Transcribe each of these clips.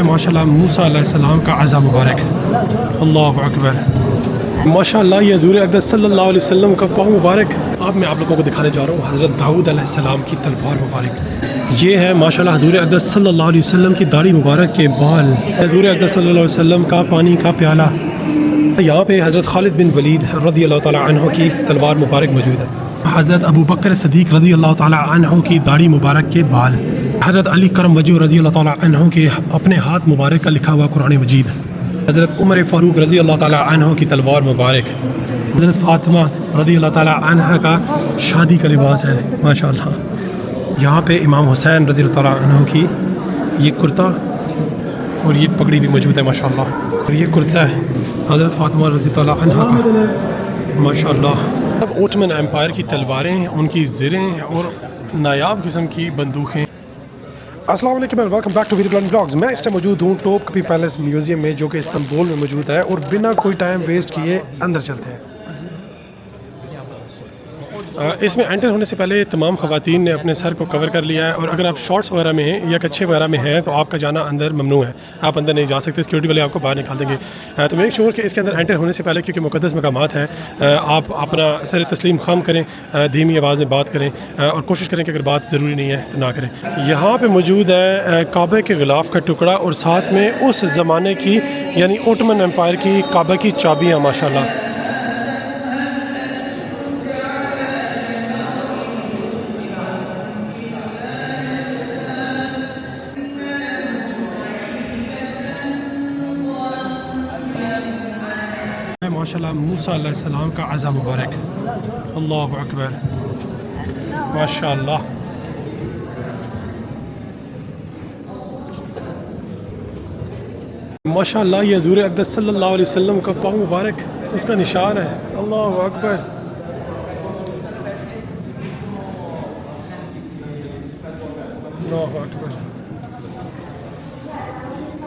माशाल्लाह मूसा अलैहिस्सलाम का अज़ा मुबारक है। अल्लाहु अकबर। माशाल्लाह ये हज़ूर अक़दस सल्लल्लाहु अलैहि वसल्लम का पाँव मुबारक। अब मैं आप लोगों को दिखाने जा रहा हूँ हज़रत दाऊद अलैहिस्सलाम की तलवार मुबारक। ये है माशाल्लाह हज़ूर अक़दस सल्लल्लाहु अलैहि वसल्लम की दाढ़ी मुबारक के बाल। हज़ूर अक़दस सल्लल्लाहु अलैहि वसल्लम का पानी का प्याला। यहाँ पे हज़रत खालिद बिन वलीद रज़ी अल्लाह तआला अन्हु की तलवार मुबारक मौजूद है। हज़रत अबू बकर सिद्दीक़ रज़ी अल्लाह तआला अन्हु की दाढ़ी मुबारक के बाल। हज़रत अली करम वजू रज़ी अल्लाह तआला अन्हु के अपने हाथ मुबारक का लिखा हुआ कुरान मजीद। हज़रत उमर फ़ारूक रज़ी अल्लाह तआला अन्हु की तलवार मुबारक। हज़रत फ़ातिमा रज़ी अल्लाह तआला अन्हा का शादी का लिबास है माशाअल्लाह। यहाँ पे इमाम हुसैन रज़ी अल्लाह तआला अन्हु की ये कुर्ता और ये पगड़ी भी मौजूद है माशाअल्लाह। और ये कुर्ता है हज़रत फ़ातिमा रज़ी अल्लाह तआला अन्हा का माशाअल्लाह। अब ओटमन एम्पायर की तलवारें, उनकी ज़रें और नायाब किस्म की बंदूकें। अस्सलाम वालेकुम and welcome back to video blogs. मैं इस टाइम मौजूद हूँ टॉपकापी पैलेस म्यूज़ियम में, जो कि इस्तांबुल में मौजूद है। और बिना कोई टाइम वेस्ट किए अंदर चलते हैं। इसमें एंटर होने से पहले तमाम ख़वातीन ने अपने सर को कवर कर लिया है। और अगर आप शॉर्ट्स वगैरह में हैं या कच्छे वगैरह में हैं तो आपका जाना अंदर ममनू है, आप अंदर नहीं जा सकते, सिक्योरिटी वाले आपको बाहर निकाल देंगे। तो मेक श्योर कि इसके अंदर एंटर होने से पहले, क्योंकि मुक़द्दस मकामात हैं, आप अपना सर तस्लीम खाम करें, धीमी आवाज़ में बात करें और कोशिश करें कि अगर बात ज़रूरी नहीं है तो ना करें। यहाँ पर मौजूद है काबे के ग़िलाफ़ का टुकड़ा और साथ में उस ज़माने की यानी ओटमन एम्पायर की काबे की चाबियाँ माशाल्लाह। माशाल्लाह मूसा अलैहिस्सलाम का अज़ा मुबारक। अल्लाहु अकबर। माशाल्लाह। माशाल्लाह ये हज़ूर अक़दस सल्लल्लाहु अलैहि वसल्लम का पाँव मुबारक, इसका निशान है। अल्लाहु अकबर। अल्लाहु अकबर।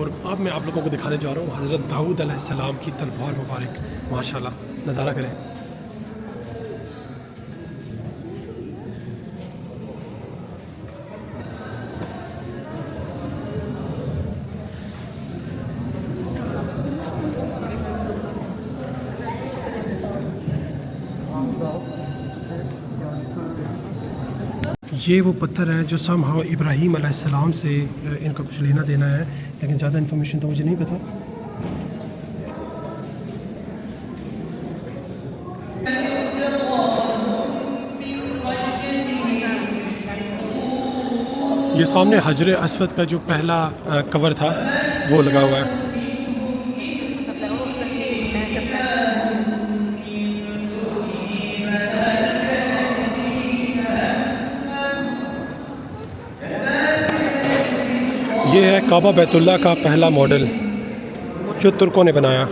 और अब मैं आप लोगों को दिखाने जा रहा हूँ हज़रत दाऊद अलैहिस्सलाम की तलवार मुबारक। माशाल्लाह, नज़ारा करें। ये वो पत्थर है जो समहाउ इब्राहीम अलैहिस्सलाम से इनका कुछ लेना देना है, लेकिन ज़्यादा इन्फॉर्मेशन तो मुझे नहीं पता। ये सामने हजर अस्वद का जो पहला कवर था वो लगा हुआ है। ये है काबा बैतुल्लाह का पहला मॉडल जो तुर्कों ने बनाया।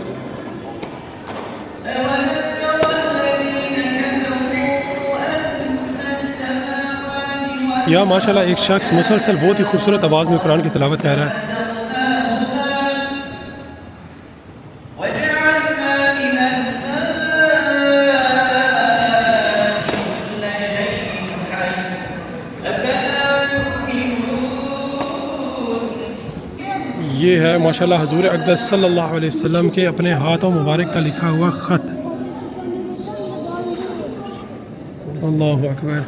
यह माशाल्लाह एक शख्स मुसलसल बहुत ही खूबसूरत आवाज़ में कुरान की तिलावत कर रहा है। ये है माशाल्लाह हज़ूर अक़दस सल्लल्लाहु अलैहि वसल्लम के अपने हाथों मुबारक का लिखा हुआ ख़त। अल्लाहु अकबर।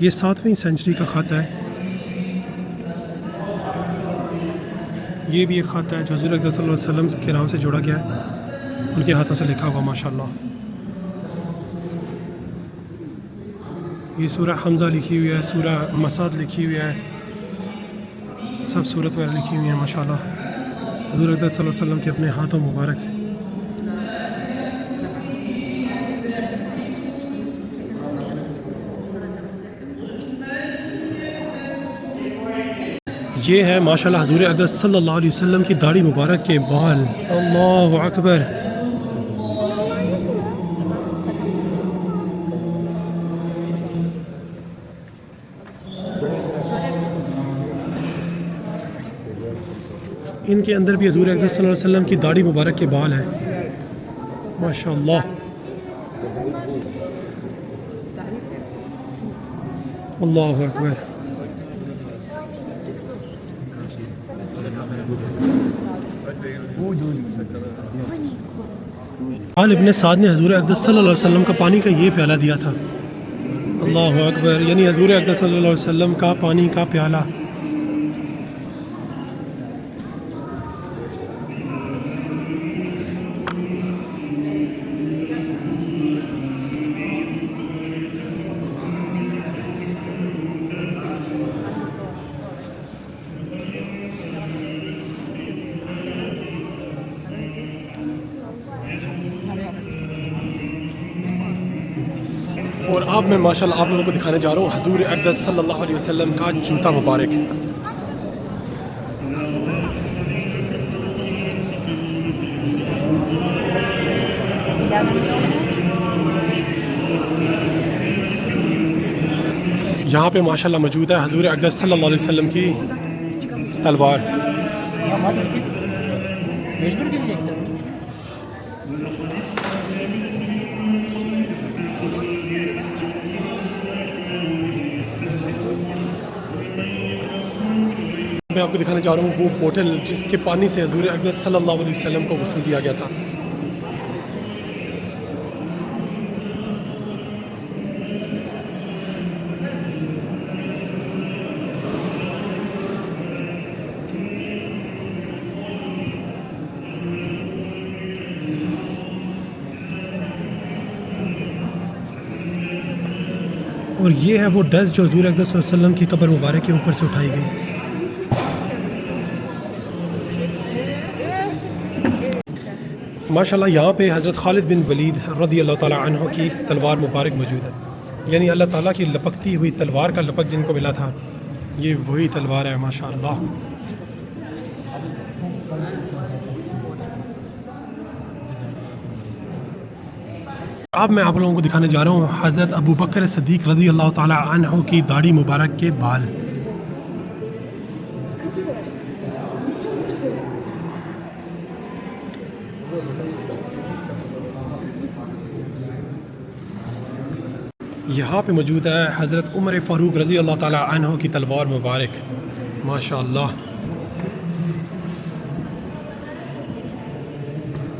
ये 7वीं सेंचुरी का ख़त है। ये भी एक ख़त है जो हज़ूर अक़दस सल्लल्लाहु अलैहि वसल्लम के नाम से जोड़ा गया है, उनके हाथों से लिखा हुआ माशाल्लाह। ये सूरह हमज़ा लिखी हुई है, सूरह मसद लिखी हुई है, सब सूरत वगैरह लिखी हुई है माशाल्लाह हज़ूर अक़दस सल्लल्लाहु अलैहि वसल्लम के अपने हाथों मुबारक से। ये है माशाल्लाह हज़ूर अक़दस सल्लल्लाहु अलैहि वसल्लम की दाढ़ी मुबारक के बाल। अल्लाहु अकबर। इनके अंदर भी हज़ूर अक़दस सल्लल्लाहु अलैहि वसल्लम की दाढ़ी मुबारक के बाल हैं माशाअल्लाह। अल्लाहु अकबर। आल इब्न साद ने हजूर अक़दस सल्लल्लाहु अलैहि वसल्लम का पानी का ये प्याला दिया था। अल्लाह अकबर, यानी हजूर अक़दस सल्लल्लाहु अलैहि वसल्लम का पानी का प्याला। और अब मैं माशाल्लाह आप लोगों को दिखाने जा रहा हूँ हजूर अक़दस सल्लल्लाहु अलैहि वसल्लम का जूता मुबारक। यहाँ पे माशाल्लाह मौजूद है हजूर अक़दस सल्लल्लाहु अलैहि वसल्लम की तलवार। मैं आपको दिखाने जा रहा हूँ वो बोतल जिसके पानी से हजूर अक़दस सल्लल्लाहु अलैहि वसल्लम को गुस्ल दिया गया था। और ये है वो डस्ट जो हजूर अक़दस सल्लल्लाहु अलैहि वसल्लम की कब्र मुबारक के ऊपर से उठाई गई। माशाल्लाह यहाँ पे हज़रत खालिद बिन वलीद रज़ी अल्लाह ताला अन्हु की तलवार मुबारक मौजूद है, यानी अल्लाह ताला की लपकती हुई तलवार का लपक जिनको मिला था, ये वही तलवार है माशाल्लाह। अब मैं आप लोगों को दिखाने जा रहा हूँ हज़रत अबू बकर सिद्दीक़ रज़ी अल्लाह ताला अन्हु की दाढ़ी मुबारक के बाल। यहाँ पे मौजूद है हज़रत उमर फ़ारूक रज़ी अल्लाह ताला अन्हु की तलवार मुबारक माशाअल्लाह।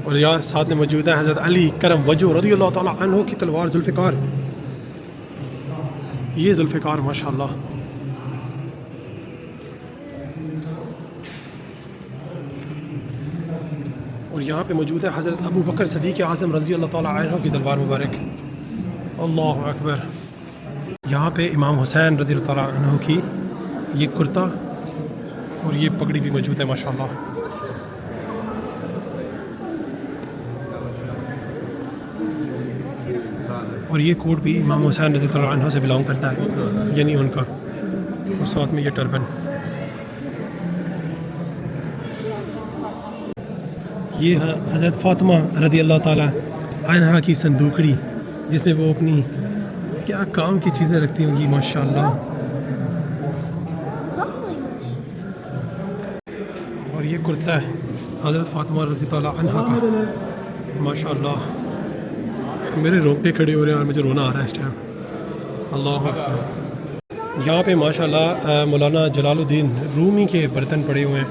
और यहाँ साथ में मौजूद है हज़रत अली करम वजह रज़ी अल्लाह ताला अन्हु की तलवार जुल्फ़िकार, ये जुल्फ़िकार माशाअल्लाह। और यहाँ पे मौजूद है हज़रत अबू बकर सिद्दीक़ आज़म रज़ी अल्लाह ताला अन्हु की तलवार मुबारक। अल्लाह अकबर। यहाँ पे इमाम हुसैन रज़ी अल्लाह ताला अन्हु की ये कुर्ता और ये पगड़ी भी मौजूद है माशाअल्लाह। और ये कोट भी इमाम हुसैन रज़ी अल्लाह ताला अन्हु से बिलोंग करता है, यानी उनका, और साथ में ये टर्बन। ये है हज़रत फ़ातिमा रज़ी अल्लाह ताला अन्हा की संदूकड़ी, जिसमें वो अपनी क्या काम की चीज़ें रखती होंगी माशाअल्लाह। और ये कुर्ता है हज़रत फ़ातिमा रज़ी ताला अन्हा का माशाअल्लाह। मेरे रोंगटे खड़े हो रहे हैं और मुझे रोना आ रहा है इस टाइम। अल्लाह अकबर। यहाँ पे माशाअल्लाह मौलाना जलालुद्दीन रूमी के बर्तन पड़े हुए हैं।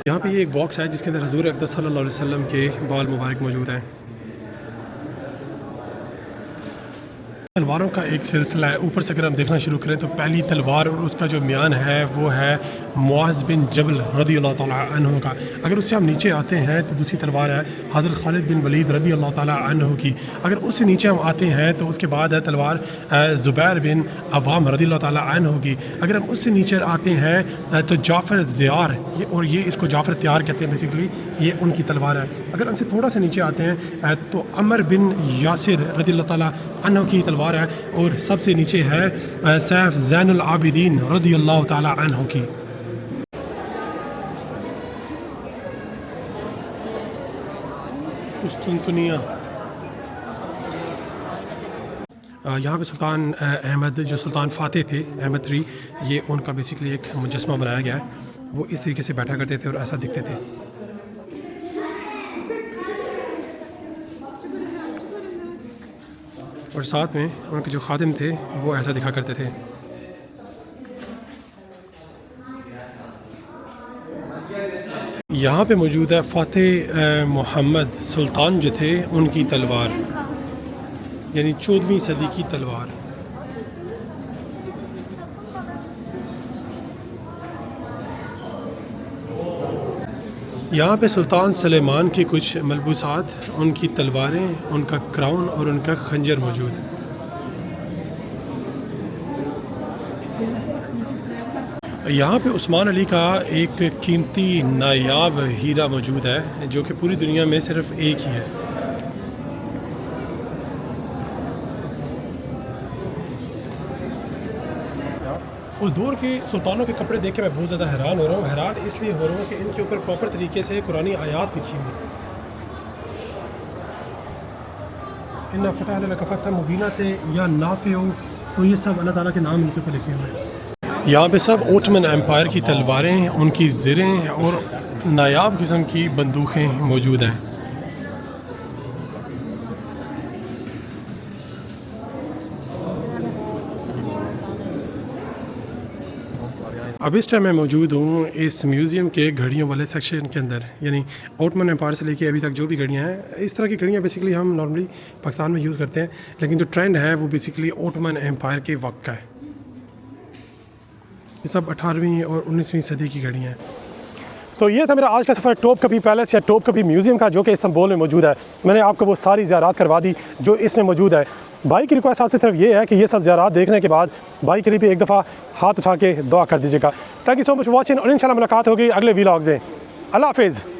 यहाँ पे ये एक बॉक्स है जिसके अंदर हजूर अक़दस सल्लल्लाहु अलैहि वसल्लम के बाल मुबारक मौजूद हैं। तलवारों का एक सिलसिला है, ऊपर से अगर हम देखना शुरू करें तो पहली तलवार और उसका जो म्यान है वो है मुआज़ बिन जबल रज़ी अल्लाह ताला अन्हु का। अगर उससे हम नीचे आते हैं तो दूसरी तलवार है हज़रत खालिद बिन वलीद रज़ी अल्लाह ताला अन्हु की। अगर उससे नीचे हम आते हैं तो उसके बाद है तलवार ज़ुबैर बिन अवाम रज़ी अल्लाह ताला अन्हु की। अगर हम उससे नीचे आते हैं तो जाफ़र ज़ियार, और ये इसको जाफ़र त्यार कहते हैं बेसिकली, ये उनकी तलवार है। अगर हमसे थोड़ा सा नीचे आते हैं तो अमर बिन यासिर रज़ी अल्लाह ताला अन्हु की तलवार है। और सबसे नीचे है सैफ ज़ैनुल आबिदीन रज़ी अल्लाह ताला अन्हु की। कुस्तुनतुनिया। यहाँ पे सुल्तान अहमद जो सुल्तान फ़ातेह थे, अहमद III, ये उनका बेसिकली एक मुजस्मा बनाया गया है। वो इस तरीके से बैठा करते थे और ऐसा दिखते थे। और साथ में उनके जो खादिम थे वो ऐसा दिखा करते थे। यहाँ पे मौजूद है फ़ातेह मोहम्मद सुल्तान जो थे उनकी तलवार, यानी 14वीं सदी की तलवार। यहाँ पे सुल्तान सुलेमान के कुछ मलबूसात, उनकी तलवारें, उनका क्राउन और उनका खंजर मौजूद है। यहाँ पे उस्मान अली का एक कीमती नायाब हीरा मौजूद है जो कि पूरी दुनिया में सिर्फ एक ही है। उस दौर के सुल्तानों के कपड़े देख के मैं बहुत ज़्यादा हैरान हो रहा हूँ। हैरान इसलिए हो रहा हूँ कि इनके ऊपर प्रॉपर तरीके से कुरानी आयात लिखी हुई। इन्ना फ़तह लका फ़तहन मुबीना से या नाफ़े हो, तो ये सब अल्लाह ताला के नाम इनके ऊपर लिखे हुए हैं। यहाँ पे सब ओटमन एम्पायर की तलवारें, उनकी ज़रें और नायाब किस्म की बंदूकें मौजूद हैं। अब इस टाइम मैं मौजूद हूँ इस म्यूज़ियम के घड़ियों वाले सेक्शन के अंदर, यानी ओटमन एम्पायर से लेके अभी तक जो भी घड़ियाँ हैं, इस तरह की घड़ियाँ बेसिकली हम नॉर्मली पाकिस्तान में यूज़ करते हैं, लेकिन जो ट्रेंड है वो बेसिकली ओटमन एम्पायर के वक्त का है। ये सब 18वीं और 19वीं सदी की घड़ियाँ हैं। तो ये था मेरा आज का सफ़र टॉपकापी पैलेस या टॉपकापी म्यूज़ियम का, जो कि इस्तांबुल में मौजूद है। मैंने आपको वो सारी ज़ियारत करवा दी जो इसमें मौजूद है। भाई की रिक्वेस्ट आपसे सिर्फ ये है कि ये सब ज़ियारत देखने के बाद भाई के लिए भी एक दफ़ा हाथ उठा के दुआ कर दीजिएगा। Thank you so much for watching और इंशाल्लाह मुलाकात होगी अगले व्लॉग में। अल्लाह हाफिज़।